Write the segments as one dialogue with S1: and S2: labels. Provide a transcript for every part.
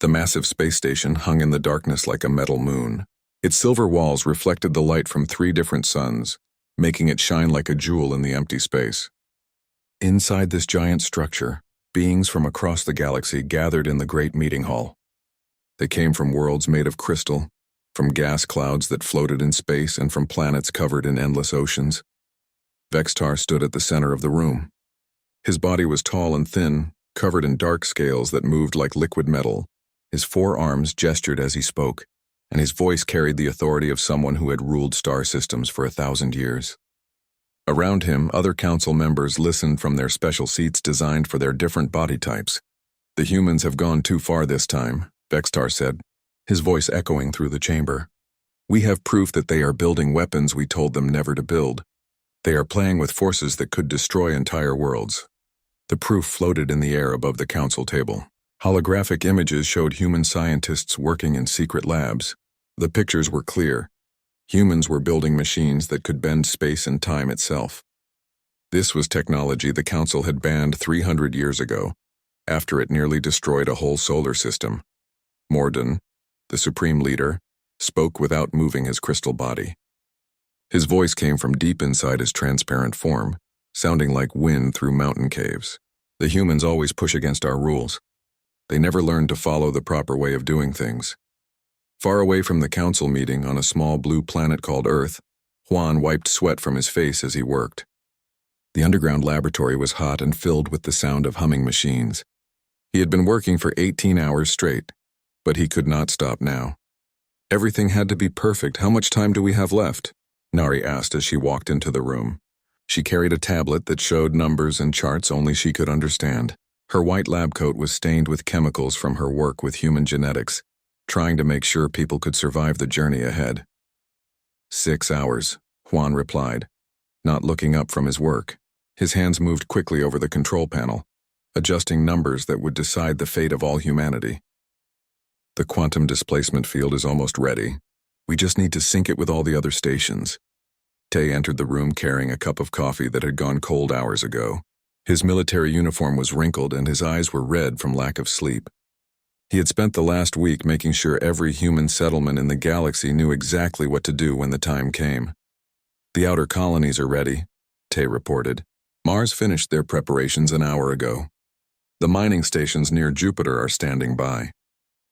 S1: The massive space station hung in the darkness like a metal moon. Its silver walls reflected the light from 3 different suns, making it shine like a jewel in the empty space. Inside this giant structure, beings from across the galaxy gathered in the great meeting hall. They came from worlds made of crystal, from gas clouds that floated in space, and from planets covered in endless oceans. Vextar stood at the center of the room. His body was tall and thin, covered in dark scales that moved like liquid metal. His 4 arms gestured as he spoke, and his voice carried the authority of someone who had ruled star systems for 1,000 years. Around him, other council members listened from their special seats designed for their different body types. "The humans have gone too far this time," Vextar said, his voice echoing through the chamber. "We have proof that they are building weapons we told them never to build. They are playing with forces that could destroy entire worlds." The proof floated in the air above the council table. Holographic images showed human scientists working in secret labs. The pictures were clear. Humans were building machines that could bend space and time itself. This was technology the council had banned 300 years ago, after it nearly destroyed a whole solar system. Morden, the supreme leader, spoke without moving his crystal body. His voice came from deep inside his transparent form, sounding like wind through mountain caves. "The humans always push against our rules. They never learned to follow the proper way of doing things." Far away from the council meeting on a small blue planet called Earth, Juan wiped sweat from his face as he worked. The underground laboratory was hot and filled with the sound of humming machines. He had been working for 18 hours straight, but he could not stop now. "Everything had to be perfect. How much time do we have left?" Nari asked as she walked into the room. She carried a tablet that showed numbers and charts only she could understand. Her white lab coat was stained with chemicals from her work with human genetics, trying to make sure people could survive the journey ahead. 6 hours, Juan replied, not looking up from his work. His hands moved quickly over the control panel, adjusting numbers that would decide the fate of all humanity. "The quantum displacement field is almost ready. We just need to sync it with all the other stations." Tay entered the room carrying a cup of coffee that had gone cold hours ago. His military uniform was wrinkled and his eyes were red from lack of sleep. He had spent the last week making sure every human settlement in the galaxy knew exactly what to do when the time came. "The outer colonies are ready," Tay reported. "Mars finished their preparations an hour ago. The mining stations near Jupiter are standing by.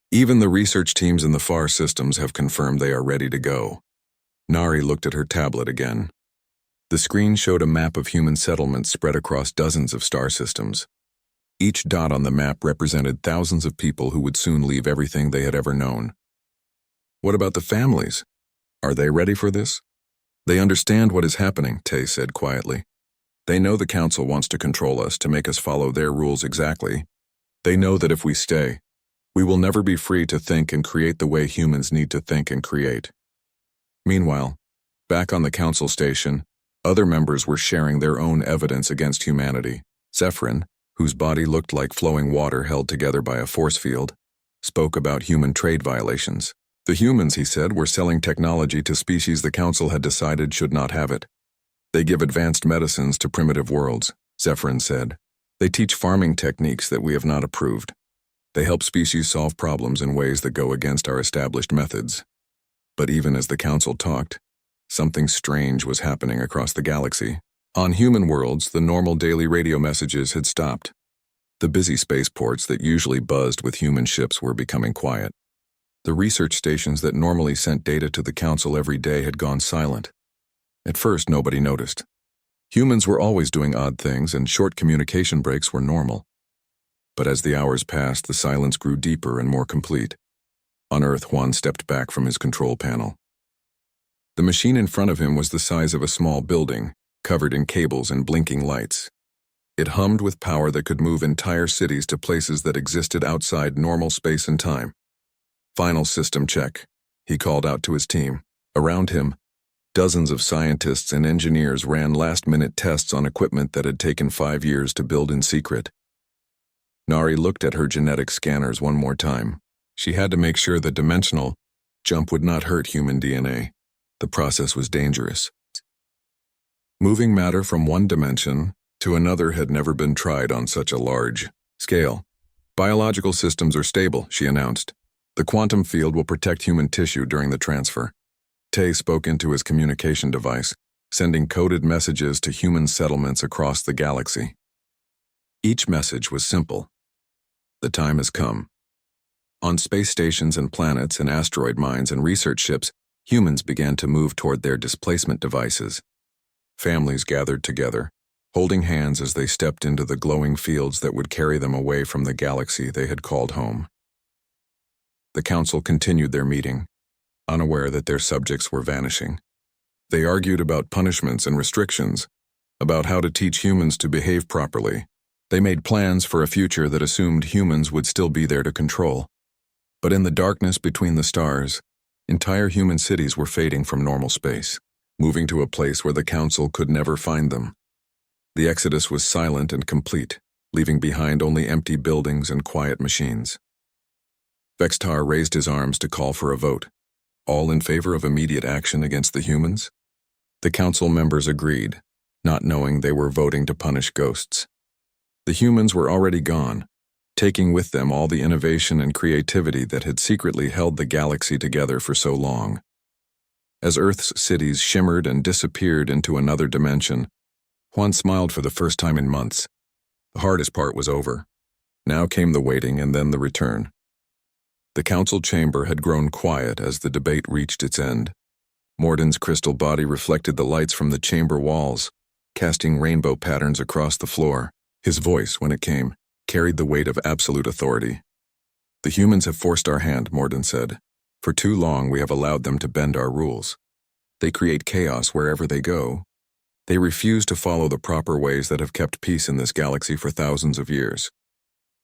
S1: Even the research teams in the far systems have confirmed they are ready to go." Nari looked at her tablet again. The screen showed a map of human settlements spread across dozens of star systems. Each dot on the map represented thousands of people who would soon leave everything they had ever known. "What about the families? Are they ready for this?" "They understand what is happening," Tay said quietly. "They know the council wants to control us, to make us follow their rules exactly. They know that if we stay, we will never be free to think and create the way humans need to think and create." Meanwhile, back on the council station, other members were sharing their own evidence against humanity. Zephyrin, whose body looked like flowing water held together by a force field, spoke about human trade violations. The humans, he said, were selling technology to species the council had decided should not have it. "They give advanced medicines to primitive worlds," Zephyrin said. "They teach farming techniques that we have not approved. They help species solve problems in ways that go against our established methods." But even as the council talked, something strange was happening across the galaxy. On human worlds, the normal daily radio messages had stopped. The busy spaceports that usually buzzed with human ships were becoming quiet. The research stations that normally sent data to the council every day had gone silent. At first, nobody noticed. Humans were always doing odd things, and short communication breaks were normal. But as the hours passed, the silence grew deeper and more complete. On Earth, Juan stepped back from his control panel. The machine in front of him was the size of a small building, covered in cables and blinking lights. It hummed with power that could move entire cities to places that existed outside normal space and time. "Final system check," he called out to his team. Around him, dozens of scientists and engineers ran last-minute tests on equipment that had taken 5 years to build in secret. Nari looked at her genetic scanners one more time. She had to make sure the dimensional jump would not hurt human DNA. The process was dangerous. Moving matter from one dimension to another had never been tried on such a large scale. Biological systems are stable, she announced. The quantum field will protect human tissue during the transfer. Tay spoke into his communication device, sending coded messages to human settlements across the galaxy. Each message was simple. The time has come. On space stations and planets and asteroid mines and research ships, humans began to move toward their displacement devices. Families gathered together, holding hands as they stepped into the glowing fields that would carry them away from the galaxy they had called home. The council continued their meeting, unaware that their subjects were vanishing. They argued about punishments and restrictions, about how to teach humans to behave properly. They made plans for a future that assumed humans would still be there to control. But in the darkness between the stars, entire human cities were fading from normal space, moving to a place where the council could never find them. The exodus was silent and complete, leaving behind only empty buildings and quiet machines. Vextar raised his arms to call for a vote, all in favor of immediate action against the humans. The council members agreed, not knowing they were voting to punish ghosts. The humans were already gone, taking with them all the innovation and creativity that had secretly held the galaxy together for so long. As Earth's cities shimmered and disappeared into another dimension, Juan smiled for the first time in months. The hardest part was over. Now came the waiting and then the return. The council chamber had grown quiet as the debate reached its end. Morden's crystal body reflected the lights from the chamber walls, casting rainbow patterns across the floor. His voice, when it came, carried the weight of absolute authority. "The humans have forced our hand," Morden said. "For too long we have allowed them to bend our rules. They create chaos wherever they go. They refuse to follow the proper ways that have kept peace in this galaxy for thousands of years."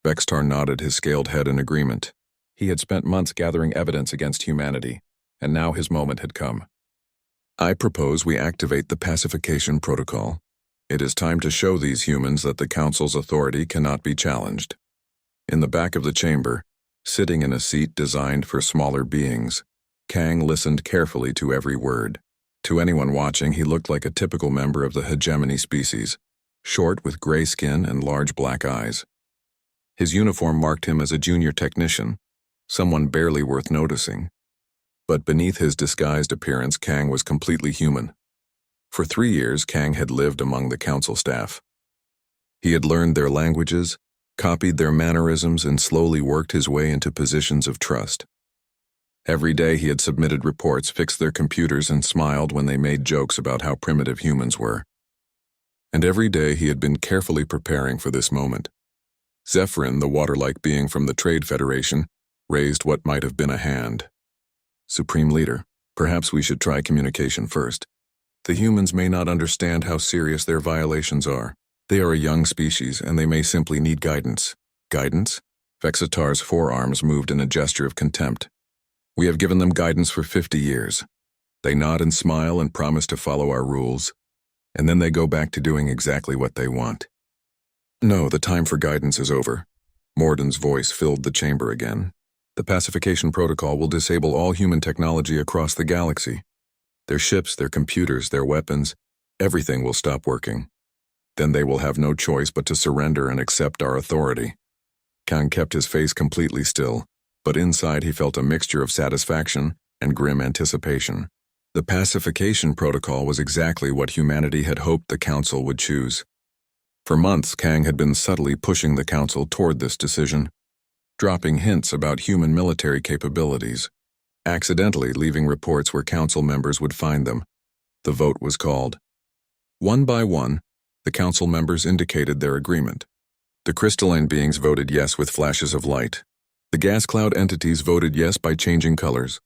S1: Vextar nodded his scaled head in agreement. He had spent months gathering evidence against humanity, and now his moment had come. "I propose we activate the pacification protocol. It is time to show these humans that the Council's authority cannot be challenged." In the back of the chamber, sitting in a seat designed for smaller beings, Kang listened carefully to every word. To anyone watching, he looked like a typical member of the hegemony species, short with gray skin and large black eyes. His uniform marked him as a junior technician, someone barely worth noticing. But beneath his disguised appearance, Kang was completely human. For 3 years, Kang had lived among the council staff. He had learned their languages, copied their mannerisms, and slowly worked his way into positions of trust. Every day he had submitted reports, fixed their computers, and smiled when they made jokes about how primitive humans were. And every day he had been carefully preparing for this moment. Zephyrin, the water-like being from the Trade Federation, raised what might have been a hand. "Supreme Leader, perhaps we should try communication first. The humans may not understand how serious their violations are. They are a young species, and they may simply need guidance." "Guidance?" Vexitar's forearms moved in a gesture of contempt. "We have given them guidance for 50 years. They nod and smile and promise to follow our rules, and then they go back to doing exactly what they want." "No, the time for guidance is over." Morden's voice filled the chamber again. "The pacification protocol will disable all human technology across the galaxy. Their ships, their computers, their weapons, everything will stop working. Then they will have no choice but to surrender and accept our authority." Kang kept his face completely still, but inside he felt a mixture of satisfaction and grim anticipation. The pacification protocol was exactly what humanity had hoped the Council would choose. For months, Kang had been subtly pushing the Council toward this decision, dropping hints about human military capabilities, accidentally leaving reports where Council members would find them. The vote was called. One by one, the Council members indicated their agreement. The crystalline beings voted yes with flashes of light. The gas cloud entities voted yes by changing colors.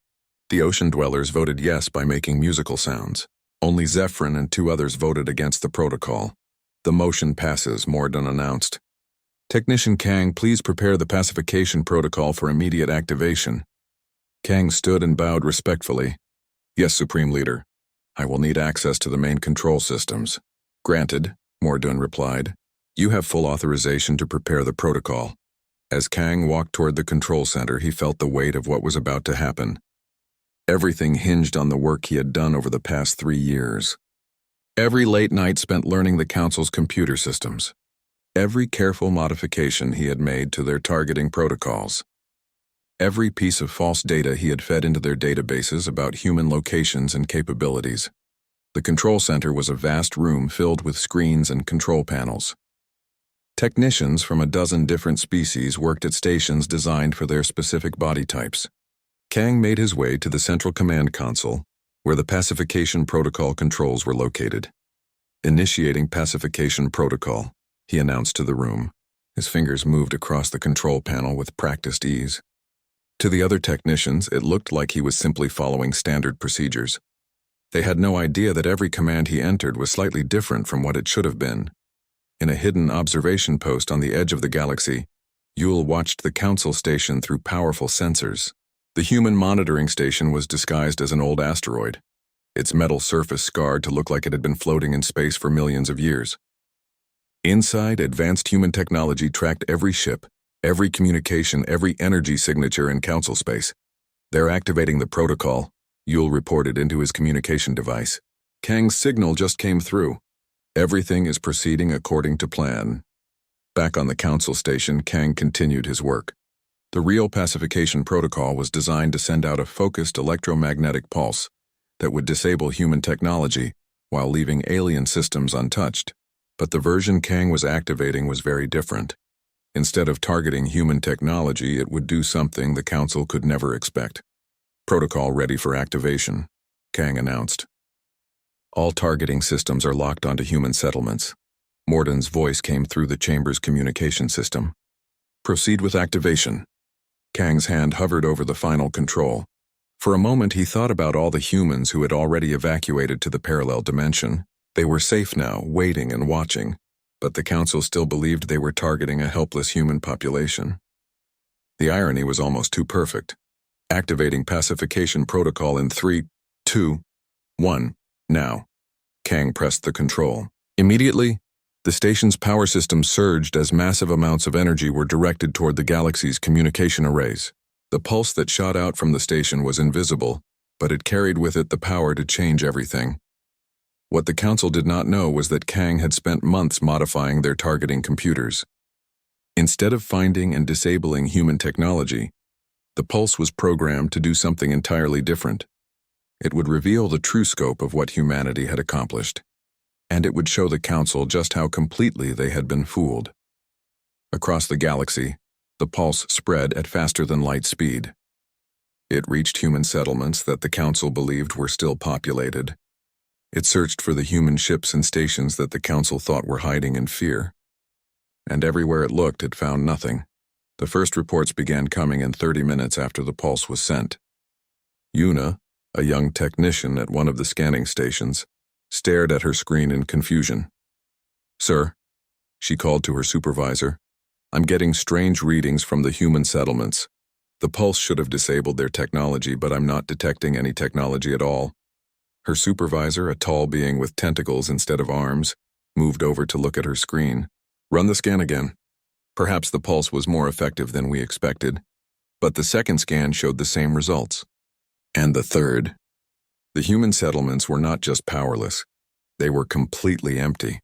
S1: The ocean dwellers voted yes by making musical sounds. Only Zephyrin and 2 others voted against the protocol. "The motion passes," Morden announced. "Technician Kang, please prepare the pacification protocol for immediate activation." Kang stood and bowed respectfully. "Yes, Supreme Leader. I will need access to the main control systems." "Granted," Morden replied. "You have full authorization to prepare the protocol." As Kang walked toward the control center, he felt the weight of what was about to happen. Everything hinged on the work he had done over the past 3 years. Every late night spent learning the Council's computer systems. every careful modification he had made to their targeting protocols, every piece of false data he had fed into their databases about human locations and capabilities. The control center was a vast room filled with screens and control panels. Technicians from a dozen different species worked at stations designed for their specific body types. Kang made his way to the central command console, where the pacification protocol controls were located. Initiating pacification protocol, he announced to the room. His fingers moved across the control panel with practiced ease. To the other technicians, it looked like he was simply following standard procedures. They had no idea that every command he entered was slightly different from what it should have been. In a hidden observation post on the edge of the galaxy, Yule watched the council station through powerful sensors. The human monitoring station was disguised as an old asteroid, its metal surface scarred to look like it had been floating in space for millions of years. Inside, advanced human technology tracked every ship, every communication, every energy signature in council space. They're activating the protocol, Yule reported into his communication device. Kang's signal just came through. Everything is proceeding according to plan. Back on the council station, Kang continued his work. The real pacification protocol was designed to send out a focused electromagnetic pulse that would disable human technology while leaving alien systems untouched. But the version Kang was activating was very different. Instead of targeting human technology, it would do something the council could never expect. Protocol ready for activation, Kang announced. All targeting systems are locked onto human settlements. Morden's voice came through the chamber's communication system. Proceed with activation. Kang's hand hovered over the final control. For a moment he thought about all the humans who had already evacuated to the parallel dimension. They were safe now, waiting and watching, but the council still believed they were targeting a helpless human population. The irony was almost too perfect. Activating pacification protocol in 3, 2, 1. Now. Kang pressed the control. Immediately, the station's power system surged as massive amounts of energy were directed toward the galaxy's communication arrays. The pulse that shot out from the station was invisible, but it carried with it the power to change everything. What the council did not know was that Kang had spent months modifying their targeting computers. Instead of finding and disabling human technology, the pulse was programmed to do something entirely different. It would reveal the true scope of what humanity had accomplished, and it would show the council just how completely they had been fooled. Across the galaxy, the pulse spread at faster-than-light speed. It reached human settlements that the council believed were still populated. It searched for the human ships and stations that the council thought were hiding in fear. And everywhere it looked, it found nothing. The first reports began coming in 30 minutes after the pulse was sent. Yuna, a young technician at one of the scanning stations, stared at her screen in confusion. "Sir," she called to her supervisor, "I'm getting strange readings from the human settlements. The pulse should have disabled their technology, but I'm not detecting any technology at all." Her supervisor, a tall being with tentacles instead of arms, moved over to look at her screen. "Run the scan again." Perhaps the pulse was more effective than we expected, but the second scan showed the same results. And the third. The human settlements were not just powerless, they were completely empty.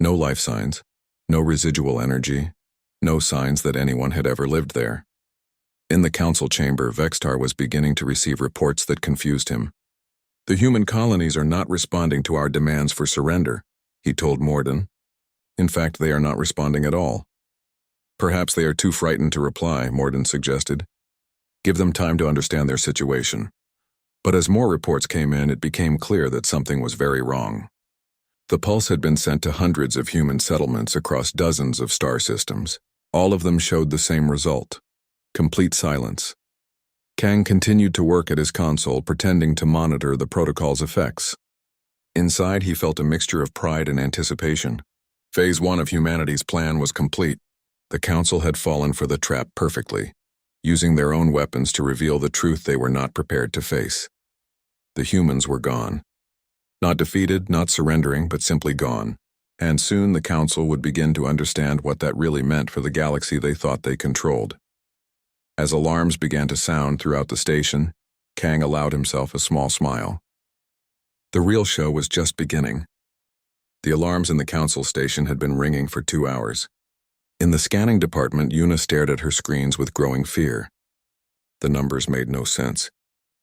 S1: No life signs, no residual energy, no signs that anyone had ever lived there. In the council chamber, Vextar was beginning to receive reports that confused him. "The human colonies are not responding to our demands for surrender," he told Morden. "In fact, they are not responding at all." "Perhaps they are too frightened to reply," Morden suggested. "Give them time to understand their situation." But as more reports came in, it became clear that something was very wrong. The pulse had been sent to hundreds of human settlements across dozens of star systems. All of them showed the same result: complete silence. Kang continued to work at his console, pretending to monitor the protocol's effects. Inside, he felt a mixture of pride and anticipation. Phase 1 of humanity's plan was complete. The council had fallen for the trap perfectly, using their own weapons to reveal the truth they were not prepared to face. The humans were gone. Not defeated, not surrendering, but simply gone. And soon the council would begin to understand what that really meant for the galaxy they thought they controlled. As alarms began to sound throughout the station, Kang allowed himself a small smile. The real show was just beginning. The alarms in the council station had been ringing for 2 hours. In the scanning department, Una stared at her screens with growing fear. The numbers made no sense.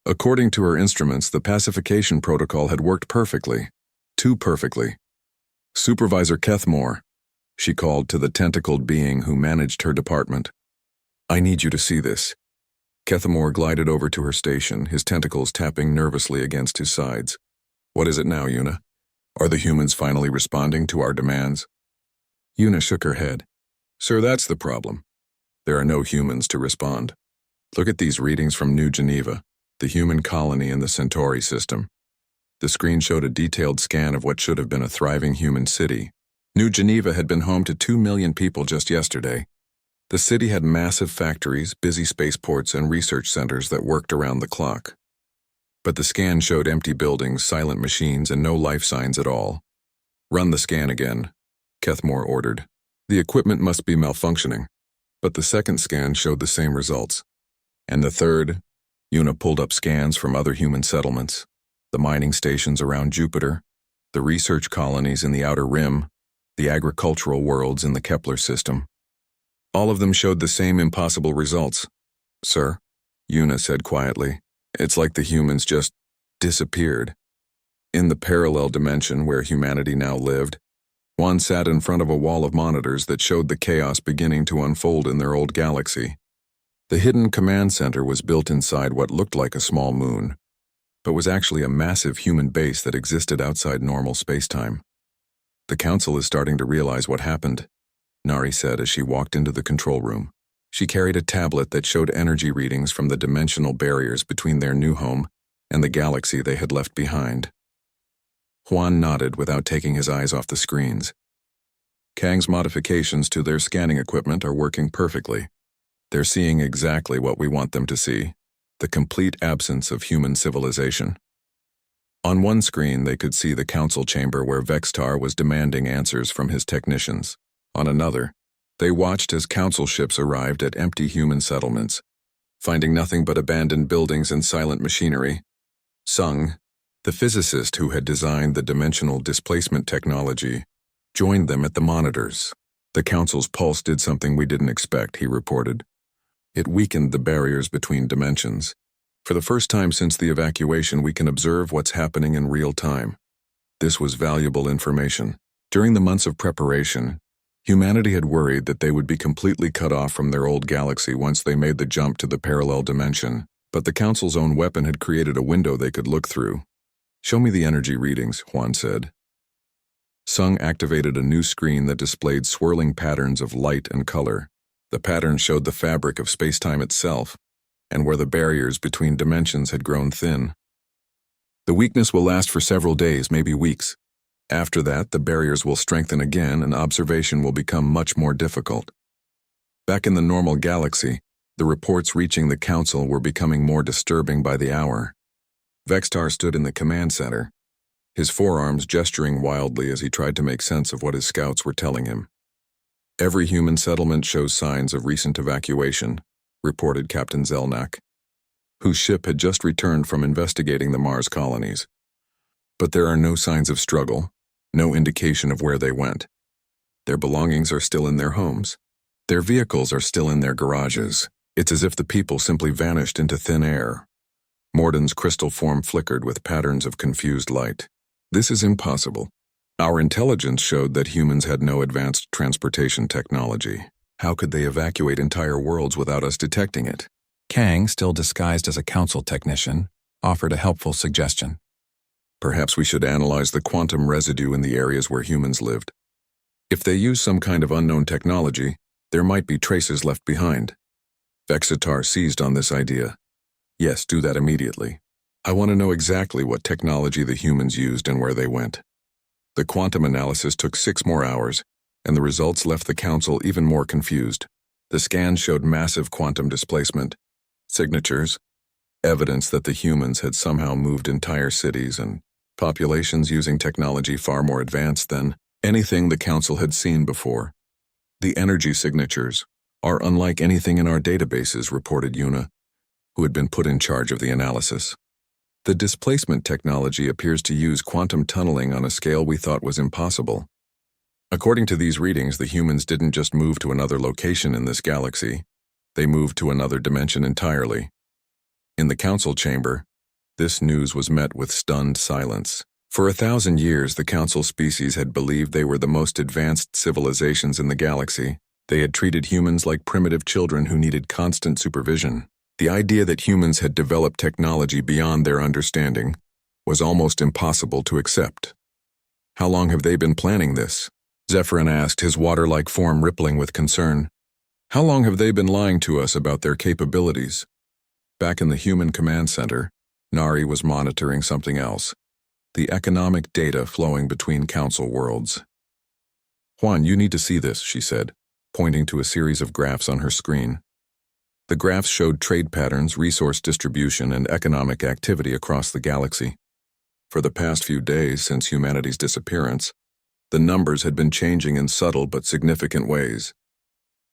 S1: According to her instruments, the pacification protocol had worked perfectly. Too perfectly. Supervisor Kethmore, she called to the tentacled being who managed her department. I need you to see this. Kethmore glided over to her station, his tentacles tapping nervously against his sides. What is it now, Una? Are the humans finally responding to our demands? Una shook her head. Sir, that's the problem. There are no humans to respond. Look at these readings from New Geneva, the human colony in the Centauri system. The screen showed a detailed scan of what should have been a thriving human city. New Geneva had been home to 2 million people just yesterday. The city had massive factories, busy spaceports, and research centers that worked around the clock. But the scan showed empty buildings, silent machines, and no life signs at all. Run the scan again, Kethmore ordered. The equipment must be malfunctioning. But the second scan showed the same results. And the third, Una pulled up scans from other human settlements, the mining stations around Jupiter, the research colonies in the Outer Rim, the agricultural worlds in the Kepler system. All of them showed the same impossible results. Sir, Una said quietly, it's like the humans just disappeared. In the parallel dimension where humanity now lived, Juan sat in front of a wall of monitors that showed the chaos beginning to unfold in their old galaxy. The hidden command center was built inside what looked like a small moon, but was actually a massive human base that existed outside normal spacetime. The council is starting to realize what happened, Nari said as she walked into the control room. She carried a tablet that showed energy readings from the dimensional barriers between their new home and the galaxy they had left behind. Juan nodded without taking his eyes off the screens. Kang's modifications to their scanning equipment are working perfectly. They're seeing exactly what we want them to see, the complete absence of human civilization. On one screen, they could see the council chamber where Vextar was demanding answers from his technicians. On another, they watched as council ships arrived at empty human settlements, finding nothing but abandoned buildings and silent machinery. Sung, the physicist who had designed the dimensional displacement technology, joined them at the monitors. The council's pulse did something we didn't expect, he reported. It weakened the barriers between dimensions. For the first time since the evacuation, we can observe what's happening in real time. This was valuable information. During the months of preparation, humanity had worried that they would be completely cut off from their old galaxy once they made the jump to the parallel dimension, but the Council's own weapon had created a window they could look through. Show me the energy readings, Juan said. Sung activated a new screen that displayed swirling patterns of light and color. The patterns showed the fabric of spacetime itself, and where the barriers between dimensions had grown thin. The weakness will last for several days, maybe weeks. After that, the barriers will strengthen again and observation will become much more difficult. Back in the normal galaxy, the reports reaching the Council were becoming more disturbing by the hour. Vextar stood in the command center, his forearms gesturing wildly as he tried to make sense of what his scouts were telling him. Every human settlement shows signs of recent evacuation, reported Captain Zelnak, whose ship had just returned from investigating the Mars colonies. But there are no signs of struggle, no indication of where they went. Their belongings are still in their homes. Their vehicles are still in their garages. It's as if the people simply vanished into thin air. Morden's crystal form flickered with patterns of confused light. This is impossible. Our intelligence showed that humans had no advanced transportation technology. How could they evacuate entire worlds without us detecting it?
S2: Kang, still disguised as a council technician, offered a helpful suggestion.
S1: Perhaps we should analyze the quantum residue in the areas where humans lived. If they use some kind of unknown technology, there might be traces left behind. Vexitar seized on this idea. Yes, do that immediately. I want to know exactly what technology the humans used and where they went. The quantum analysis took 6 more hours, and the results left the Council even more confused. The scans showed massive quantum displacement, signatures, evidence that the humans had somehow moved entire cities and populations using technology far more advanced than anything the Council had seen before. The energy signatures are unlike anything in our databases, reported Una, who had been put in charge of the analysis. The displacement technology appears to use quantum tunneling on a scale we thought was impossible. According to these readings, the humans didn't just move to another location in this galaxy, they moved to another dimension entirely. In the council chamber, this news was met with stunned silence. For 1,000 years, the council species had believed they were the most advanced civilizations in the galaxy. They had treated humans like primitive children who needed constant supervision. The idea that humans had developed technology beyond their understanding was almost impossible to accept. How long have they been planning this? Zephyrin asked, his water-like form rippling with concern. How long have they been lying to us about their capabilities? Back in the human command center, Nari was monitoring something else. The economic data flowing between council worlds. Juan, you need to see this, she said, pointing to a series of graphs on her screen. The graphs showed trade patterns, resource distribution, and economic activity across the galaxy. For the past few days since humanity's disappearance, the numbers had been changing in subtle but significant ways.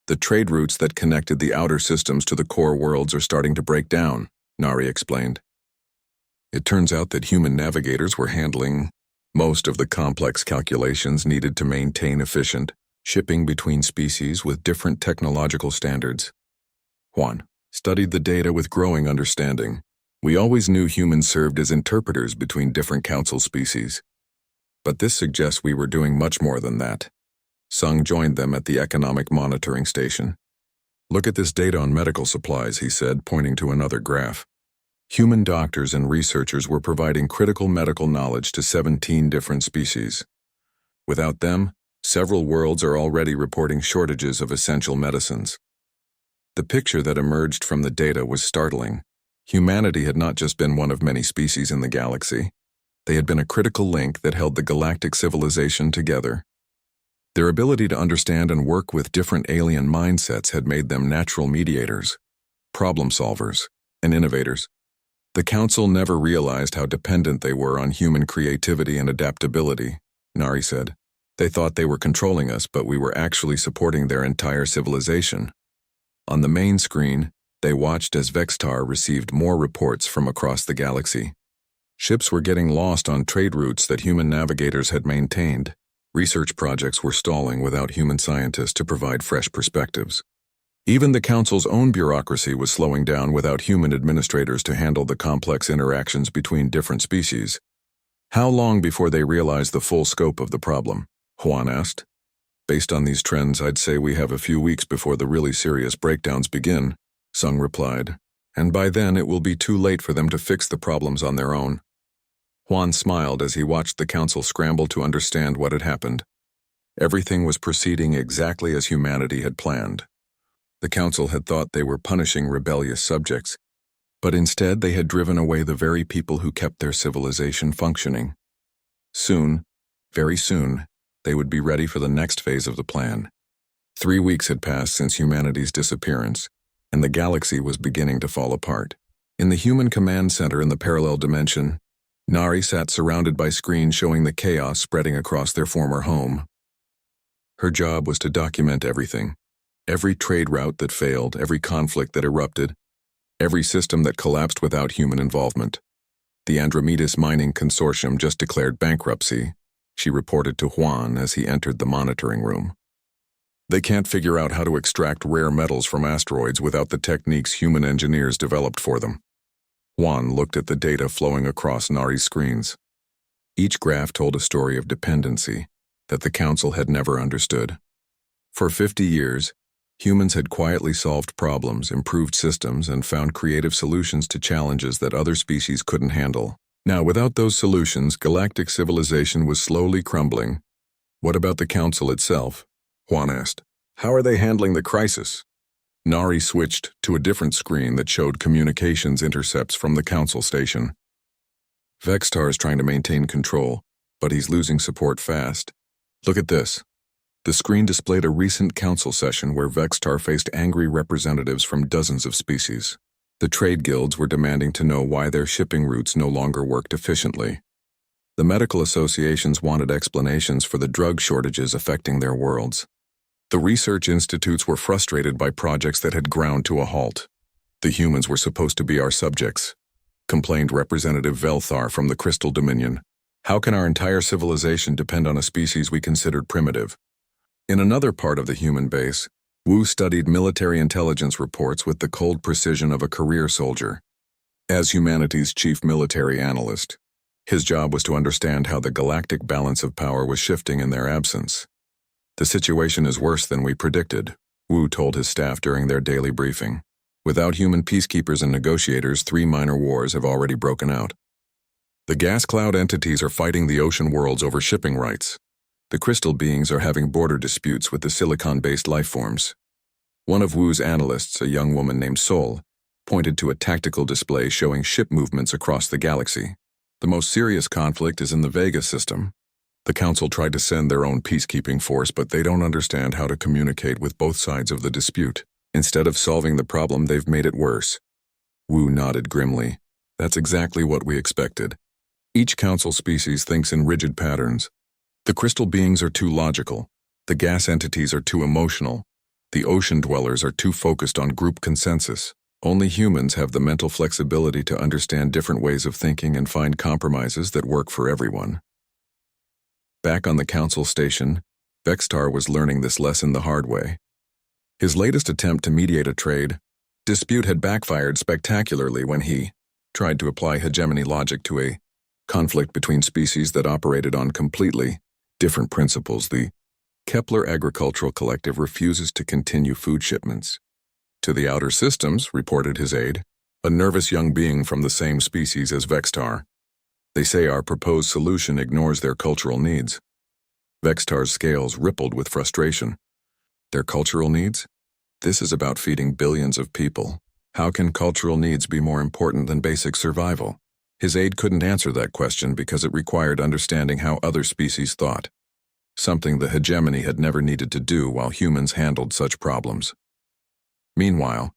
S1: The trade routes that connected the outer systems to the core worlds are starting to break down, Nari explained. It turns out that human navigators were handling most of the complex calculations needed to maintain efficient shipping between species with different technological standards. Juan studied the data with growing understanding. We always knew humans served as interpreters between different council species. But this suggests we were doing much more than that. Sung joined them at the economic monitoring station. Look at this data on medical supplies, he said, pointing to another graph. Human doctors and researchers were providing critical medical knowledge to 17 different species. Without them, several worlds are already reporting shortages of essential medicines. The picture that emerged from the data was startling. Humanity had not just been one of many species in the galaxy. They had been a critical link that held the galactic civilization together. Their ability to understand and work with different alien mindsets had made them natural mediators, problem solvers, and innovators. The Council never realized how dependent they were on human creativity and adaptability, Nari said. They thought they were controlling us, but we were actually supporting their entire civilization. On the main screen, they watched as Vextar received more reports from across the galaxy. Ships were getting lost on trade routes that human navigators had maintained. Research projects were stalling without human scientists to provide fresh perspectives. Even the Council's own bureaucracy was slowing down without human administrators to handle the complex interactions between different species. How long before they realized the full scope of the problem? Juan asked. Based on these trends, I'd say we have a few weeks before the really serious breakdowns begin, Sung replied. And by then it will be too late for them to fix the problems on their own. Juan smiled as he watched the Council scramble to understand what had happened. Everything was proceeding exactly as humanity had planned. The Council had thought they were punishing rebellious subjects, but instead they had driven away the very people who kept their civilization functioning. Soon, very soon, they would be ready for the next phase of the plan. 3 weeks had passed since humanity's disappearance, and the galaxy was beginning to fall apart. In the human command center in the parallel dimension, Nari sat surrounded by screens showing the chaos spreading across their former home. Her job was to document everything. Every trade route that failed, every conflict that erupted, every system that collapsed without human involvement. The Andromedas Mining Consortium just declared bankruptcy, she reported to Juan as he entered the monitoring room. They can't figure out how to extract rare metals from asteroids without the techniques human engineers developed for them. Juan looked at the data flowing across Nari's screens. Each graph told a story of dependency that the Council had never understood. For 50 years, humans had quietly solved problems, improved systems, and found creative solutions to challenges that other species couldn't handle. Now, without those solutions, galactic civilization was slowly crumbling. What about the Council itself? Juan asked. How are they handling the crisis? Nari switched to a different screen that showed communications intercepts from the Council station. Vextar is trying to maintain control, but he's losing support fast. Look at this. The screen displayed a recent council session where Vextar faced angry representatives from dozens of species. The trade guilds were demanding to know why their shipping routes no longer worked efficiently. The medical associations wanted explanations for the drug shortages affecting their worlds. The research institutes were frustrated by projects that had ground to a halt. The humans were supposed to be our subjects. complained Representative Velthar from the Crystal Dominion. How can our entire civilization depend on a species we considered primitive? In another part of the human base, Wu studied military intelligence reports with the cold precision of a career soldier. As humanity's chief military analyst, his job was to understand how the galactic balance of power was shifting in their absence. The situation is worse than we predicted, Wu told his staff during their daily briefing. Without human peacekeepers and negotiators, 3 minor wars have already broken out. The gas cloud entities are fighting the ocean worlds over shipping rights. The crystal beings are having border disputes with the silicon-based lifeforms. One of Wu's analysts, a young woman named Sol, pointed to a tactical display showing ship movements across the galaxy. The most serious conflict is in the Vega system. The Council tried to send their own peacekeeping force, but they don't understand how to communicate with both sides of the dispute. Instead of solving the problem, they've made it worse. Wu nodded grimly. That's exactly what we expected. Each Council species thinks in rigid patterns. The crystal beings are too logical. The gas entities are too emotional. The ocean dwellers are too focused on group consensus. Only humans have the mental flexibility to understand different ways of thinking and find compromises that work for everyone. Back on the Council station, Vextar was learning this lesson the hard way. His latest attempt to mediate a trade dispute had backfired spectacularly when he tried to apply hegemony logic to a conflict between species that operated on completely different principles. The Kepler Agricultural Collective refuses to continue food shipments to the outer systems, reported his aide, a nervous young being from the same species as Vextar. They say our proposed solution ignores their cultural needs. Vextar's scales rippled with frustration. Their cultural needs? This is about feeding billions of people. How can cultural needs be more important than basic survival? His aide couldn't answer that question because it required understanding how other species thought, something the hegemony had never needed to do while humans handled such problems. Meanwhile,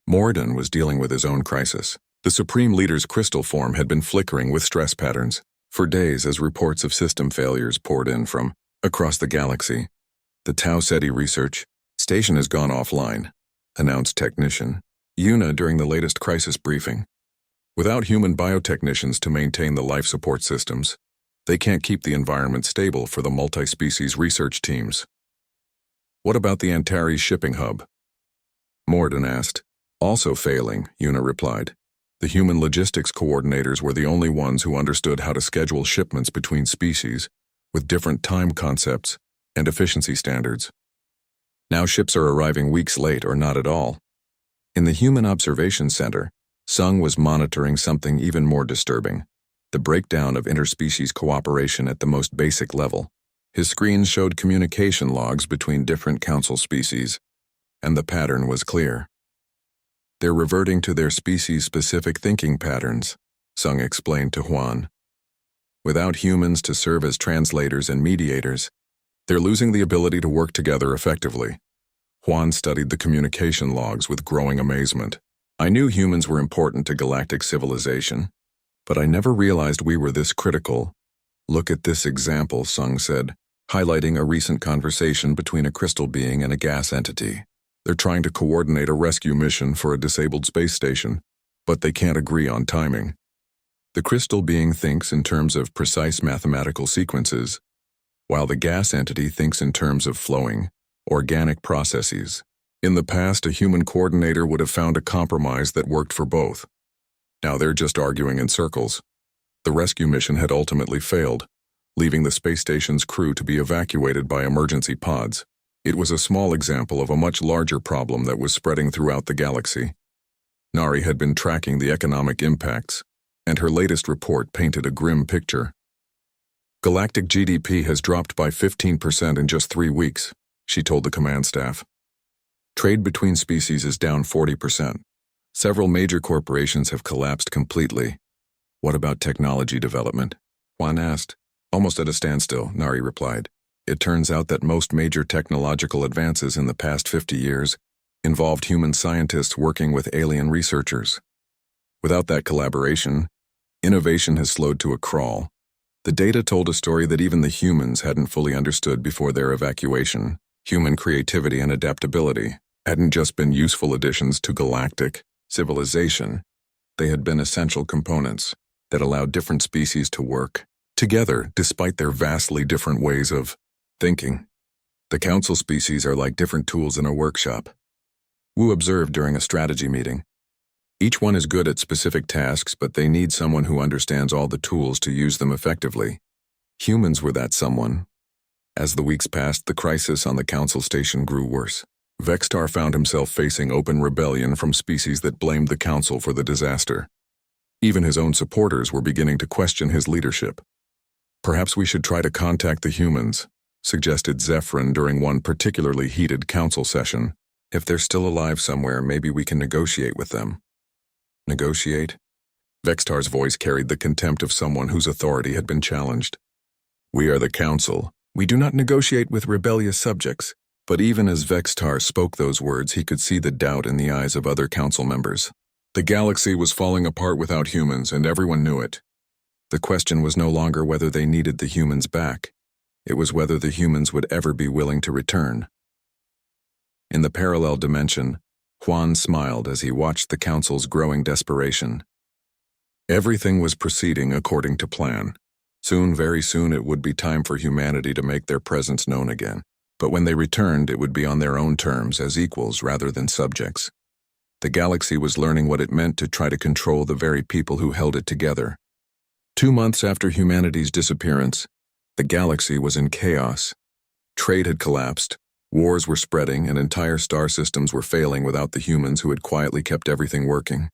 S1: Morden was dealing with his own crisis. The Supreme Leader's crystal form had been flickering with stress patterns for days as reports of system failures poured in from across the galaxy. The Tau Ceti research station has gone offline, announced technician Yuna during the latest crisis briefing. Without human biotechnicians to maintain the life support systems, they can't keep the environment stable for the multi-species research teams. What about the Antares shipping hub? Morden asked. Also failing, Yuna replied. The human logistics coordinators were the only ones who understood how to schedule shipments between species with different time concepts and efficiency standards. Now ships are arriving weeks late or not at all. In the Human Observation Center, Sung was monitoring something even more disturbing, the breakdown of interspecies cooperation at the most basic level. His screens showed communication logs between different council species, and the pattern was clear. They're reverting to their species-specific thinking patterns, Sung explained to Huan. Without humans to serve as translators and mediators, they're losing the ability to work together effectively. Huan studied the communication logs with growing amazement. I knew humans were important to galactic civilization, but I never realized we were this critical. Look at this example, Sung said, highlighting a recent conversation between a crystal being and a gas entity. They're trying to coordinate a rescue mission for a disabled space station, but they can't agree on timing. The crystal being thinks in terms of precise mathematical sequences, while the gas entity thinks in terms of flowing, organic processes. In the past, a human coordinator would have found a compromise that worked for both. Now they're just arguing in circles. The rescue mission had ultimately failed, leaving the space station's crew to be evacuated by emergency pods. It was a small example of a much larger problem that was spreading throughout the galaxy. Nari had been tracking the economic impacts, and her latest report painted a grim picture. Galactic GDP has dropped by 15% in just 3 weeks, she told the command staff. Trade between species is down 40%. Several major corporations have collapsed completely. What about technology development? Juan asked. Almost at a standstill, Nari replied. It turns out that most major technological advances in the past 50 years involved human scientists working with alien researchers. Without that collaboration, innovation has slowed to a crawl. The data told a story that even the humans hadn't fully understood before their evacuation. Human creativity and adaptability hadn't just been useful additions to galactic civilization. They had been essential components that allowed different species to work together despite their vastly different ways of thinking. The council species are like different tools in a workshop. Wu observed during a strategy meeting. Each one is good at specific tasks, but they need someone who understands all the tools to use them effectively. Humans were that someone. As the weeks passed, the crisis on the council station grew worse. Vextar found himself facing open rebellion from species that blamed the council for the disaster. Even his own supporters were beginning to question his leadership. "Perhaps we should try to contact the humans," suggested Zephyrin during one particularly heated council session. "If they're still alive somewhere, maybe we can negotiate with them." Negotiate? Vextar's voice carried the contempt of someone whose authority had been challenged. "We are the council. We do not negotiate with rebellious subjects." But even as Vextar spoke those words, he could see the doubt in the eyes of other council members. The galaxy was falling apart without humans, and everyone knew it. The question was no longer whether they needed the humans back. It was whether the humans would ever be willing to return. In the parallel dimension, Juan smiled as he watched the council's growing desperation. Everything was proceeding according to plan. Soon, very soon, it would be time for humanity to make their presence known again. But when they returned, it would be on their own terms as equals rather than subjects. The galaxy was learning what it meant to try to control the very people who held it together. 2 months after humanity's disappearance, the galaxy was in chaos. Trade had collapsed, wars were spreading, and entire star systems were failing without the humans who had quietly kept everything working.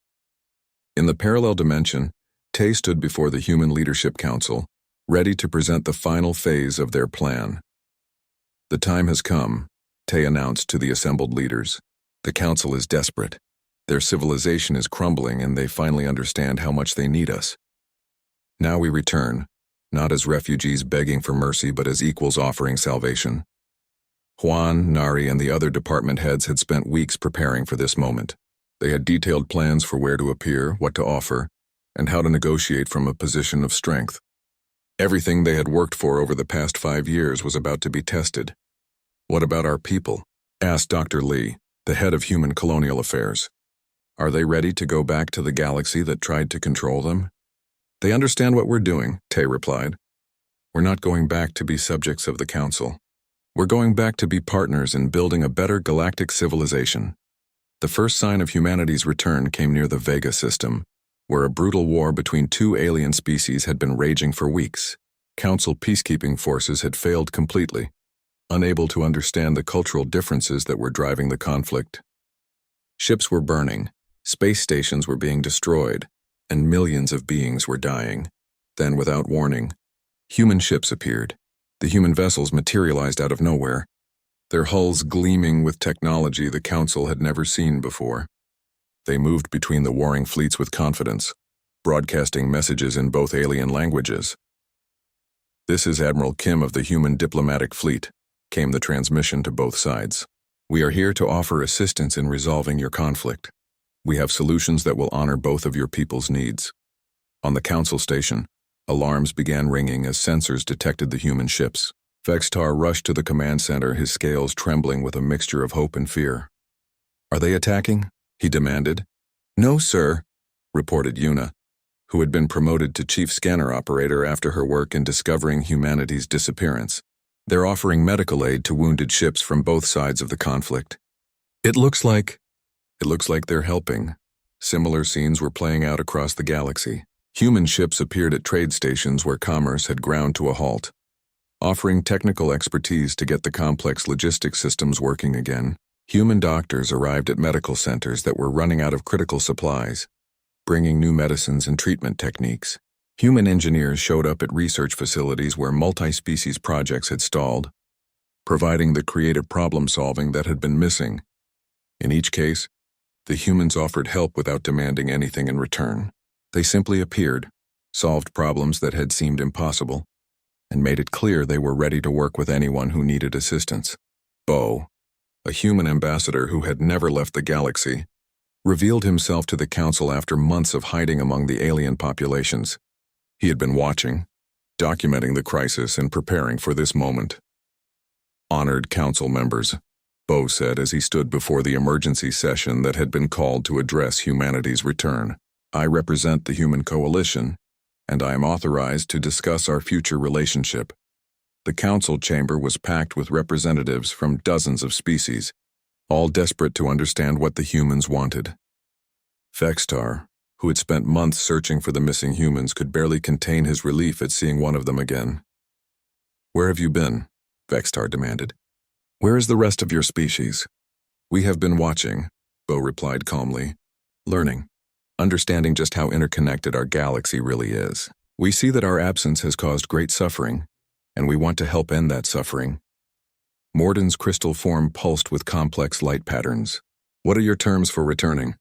S1: In the parallel dimension, Tay stood before the Human Leadership Council, ready to present the final phase of their plan. "The time has come," Tay announced to the assembled leaders. "The council is desperate. Their civilization is crumbling, and they finally understand how much they need us. Now we return, not as refugees begging for mercy, but as equals offering salvation." Juan, Nari, and the other department heads had spent weeks preparing for this moment. They had detailed plans for where to appear, what to offer, and how to negotiate from a position of strength. Everything they had worked for over the past 5 years was about to be tested. "What about our people?" asked Dr. Lee, the head of Human Colonial Affairs. "Are they ready to go back to the galaxy that tried to control them?" "They understand what we're doing," Tay replied. "We're not going back to be subjects of the council. We're going back to be partners in building a better galactic civilization." The first sign of humanity's return came near the Vega system, where a brutal war between 2 alien species had been raging for weeks. Council peacekeeping forces had failed completely, unable to understand the cultural differences that were driving the conflict. Ships were burning, space stations were being destroyed, and millions of beings were dying. Then, without warning, human ships appeared. The human vessels materialized out of nowhere, their hulls gleaming with technology the Council had never seen before. They moved between the warring fleets with confidence, broadcasting messages in both alien languages. "This is Admiral Kim of the Human Diplomatic Fleet," came the transmission to both sides. "We are here to offer assistance in resolving your conflict. We have solutions that will honor both of your people's needs." On the Council station, alarms began ringing as sensors detected the human ships. Vextar rushed to the command center, his scales trembling with a mixture of hope and fear. "Are they attacking?" he demanded. "No, sir," reported Yuna, who had been promoted to chief scanner operator after her work in discovering humanity's disappearance. "They're offering medical aid to wounded ships from both sides of the conflict. It looks like they're helping." Similar scenes were playing out across the galaxy. Human ships appeared at trade stations where commerce had ground to a halt, offering technical expertise to get the complex logistics systems working again. Human doctors arrived at medical centers that were running out of critical supplies, bringing new medicines and treatment techniques. Human engineers showed up at research facilities where multi-species projects had stalled, providing the creative problem-solving that had been missing. In each case, the humans offered help without demanding anything in return. They simply appeared, solved problems that had seemed impossible, and made it clear they were ready to work with anyone who needed assistance. Bo, a human ambassador who had never left the galaxy, revealed himself to the Council after months of hiding among the alien populations. He had been watching, documenting the crisis and preparing for this moment. "Honored Council members," Bo said as he stood before the emergency session that had been called to address humanity's return. I represent the Human Coalition, and I am authorized to discuss our future relationship. The council chamber was packed with representatives from dozens of species, all desperate to understand what the humans wanted. Vextar, who had spent months searching for the missing humans, could barely contain his relief at seeing one of them again. "Where have you been?" Vextar demanded. "Where is the rest of your species?" "We have been watching," Bo replied calmly, "learning, understanding just how interconnected our galaxy really is. We see that our absence has caused great suffering, and we want to help end that suffering." Morden's crystal form pulsed with complex light patterns. "What are your terms for returning?"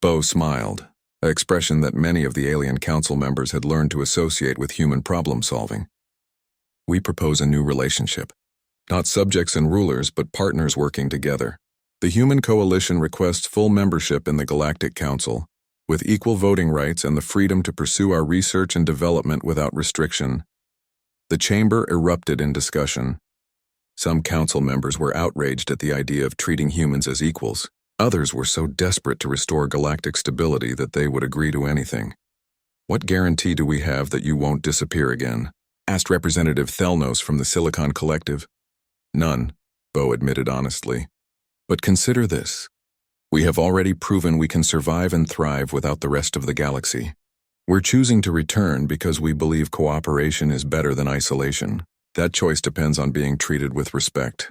S1: Bo smiled, an expression that many of the alien council members had learned to associate with human problem-solving. "We propose a new relationship. Not subjects and rulers, but partners working together. The Human Coalition requests full membership in the Galactic Council, with equal voting rights and the freedom to pursue our research and development without restriction." The chamber erupted in discussion. Some council members were outraged at the idea of treating humans as equals. Others were so desperate to restore galactic stability that they would agree to anything. "What guarantee do we have that you won't disappear again?" asked Representative Thelnos from the Silicon Collective. "None," Bo admitted honestly. "But consider this. We have already proven we can survive and thrive without the rest of the galaxy. We're choosing to return because we believe cooperation is better than isolation. That choice depends on being treated with respect."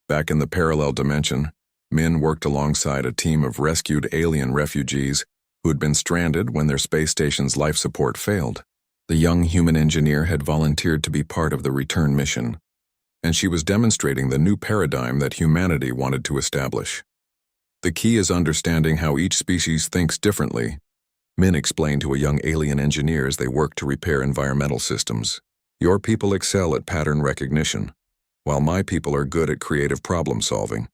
S1: Back in the parallel dimension, Min worked alongside a team of rescued alien refugees who had been stranded when their space station's life support failed. The young human engineer had volunteered to be part of the return mission, and she was demonstrating the new paradigm that humanity wanted to establish. "The key is understanding how each species thinks differently," Min explained to a young alien engineer as they worked to repair environmental systems. "Your people excel at pattern recognition, while my people are good at creative problem-solving.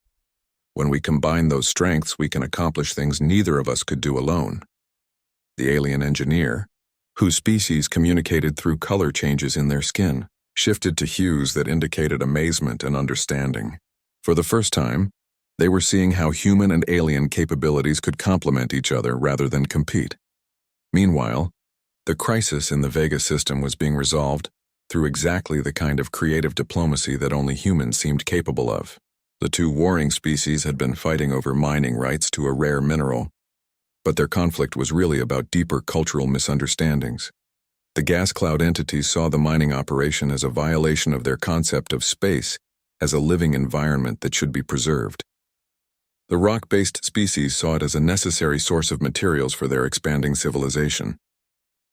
S1: When we combine those strengths, we can accomplish things neither of us could do alone." The alien engineer, whose species communicated through color changes in their skin, shifted to hues that indicated amazement and understanding. For the first time, they were seeing how human and alien capabilities could complement each other rather than compete. Meanwhile, the crisis in the Vega system was being resolved through exactly the kind of creative diplomacy that only humans seemed capable of. The two warring species had been fighting over mining rights to a rare mineral, but their conflict was really about deeper cultural misunderstandings. The gas cloud entities saw the mining operation as a violation of their concept of space as a living environment that should be preserved. The rock-based species saw it as a necessary source of materials for their expanding civilization.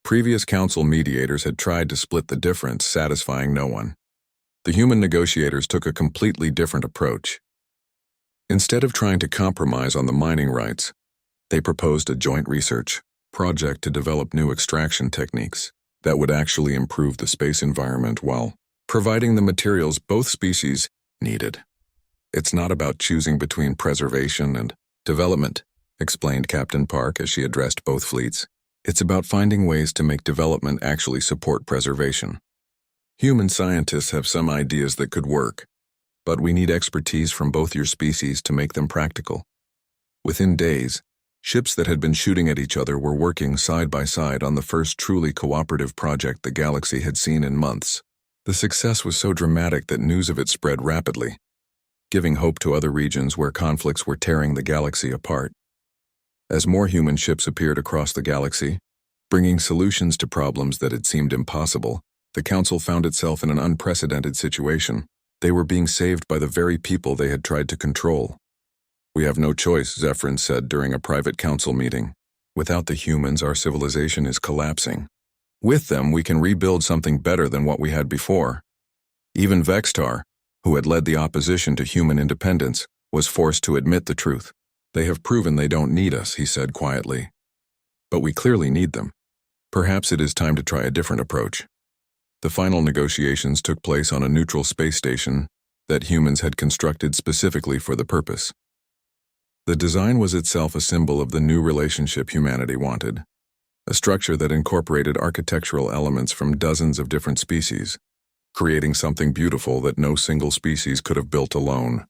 S1: Previous council mediators had tried to split the difference, satisfying no one. The human negotiators took a completely different approach. Instead of trying to compromise on the mining rights, they proposed a joint research project to develop new extraction techniques that would actually improve the space environment while providing the materials both species needed. "It's not about choosing between preservation and development," explained Captain Park as she addressed both fleets. "It's about finding ways to make development actually support preservation. Human scientists have some ideas that could work, but we need expertise from both your species to make them practical." Within days, ships that had been shooting at each other were working side by side on the first truly cooperative project the galaxy had seen in months. The success was so dramatic that news of it spread rapidly, giving hope to other regions where conflicts were tearing the galaxy apart. As more human ships appeared across the galaxy, bringing solutions to problems that had seemed impossible, the Council found itself in an unprecedented situation. They were being saved by the very people they had tried to control. "We have no choice," Zephyrin said during a private council meeting. "Without the humans, our civilization is collapsing. With them, we can rebuild something better than what we had before." Even Vextar, who had led the opposition to human independence, was forced to admit the truth. "They have proven they don't need us," he said quietly. "But we clearly need them. Perhaps it is time to try a different approach." The final negotiations took place on a neutral space station that humans had constructed specifically for the purpose. The design was itself a symbol of the new relationship humanity wanted, a structure that incorporated architectural elements from dozens of different species, creating something beautiful that no single species could have built alone.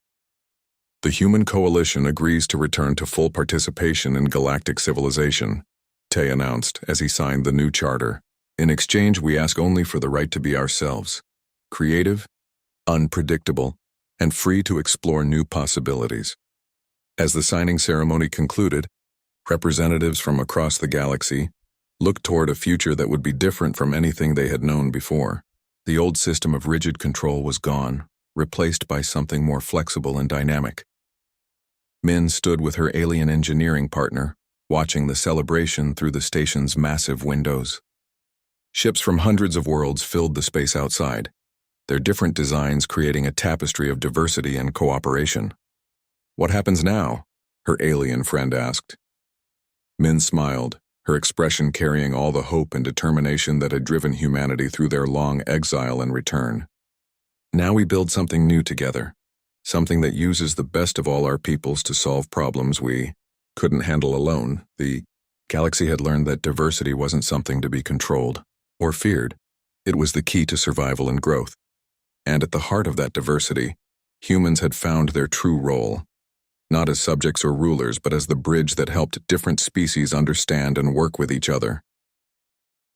S1: The Human Coalition agrees to return to full participation in galactic civilization, Tay announced as he signed the new charter. In exchange, we ask only for the right to be ourselves, creative, unpredictable, and free to explore new possibilities. As the signing ceremony concluded, representatives from across the galaxy looked toward a future that would be different from anything they had known before. The old system of rigid control was gone, replaced by something more flexible and dynamic. Min stood with her alien engineering partner, watching the celebration through the station's massive windows. Ships from hundreds of worlds filled the space outside, their different designs creating a tapestry of diversity and cooperation. "What happens now?" her alien friend asked. Min smiled, her expression carrying all the hope and determination that had driven humanity through their long exile and return. "Now we build something new together, something that uses the best of all our peoples to solve problems we couldn't handle alone." The galaxy had learned that diversity wasn't something to be controlled or feared. It was the key to survival and growth. And at the heart of that diversity, humans had found their true role, not as subjects or rulers, but as the bridge that helped different species understand and work with each other.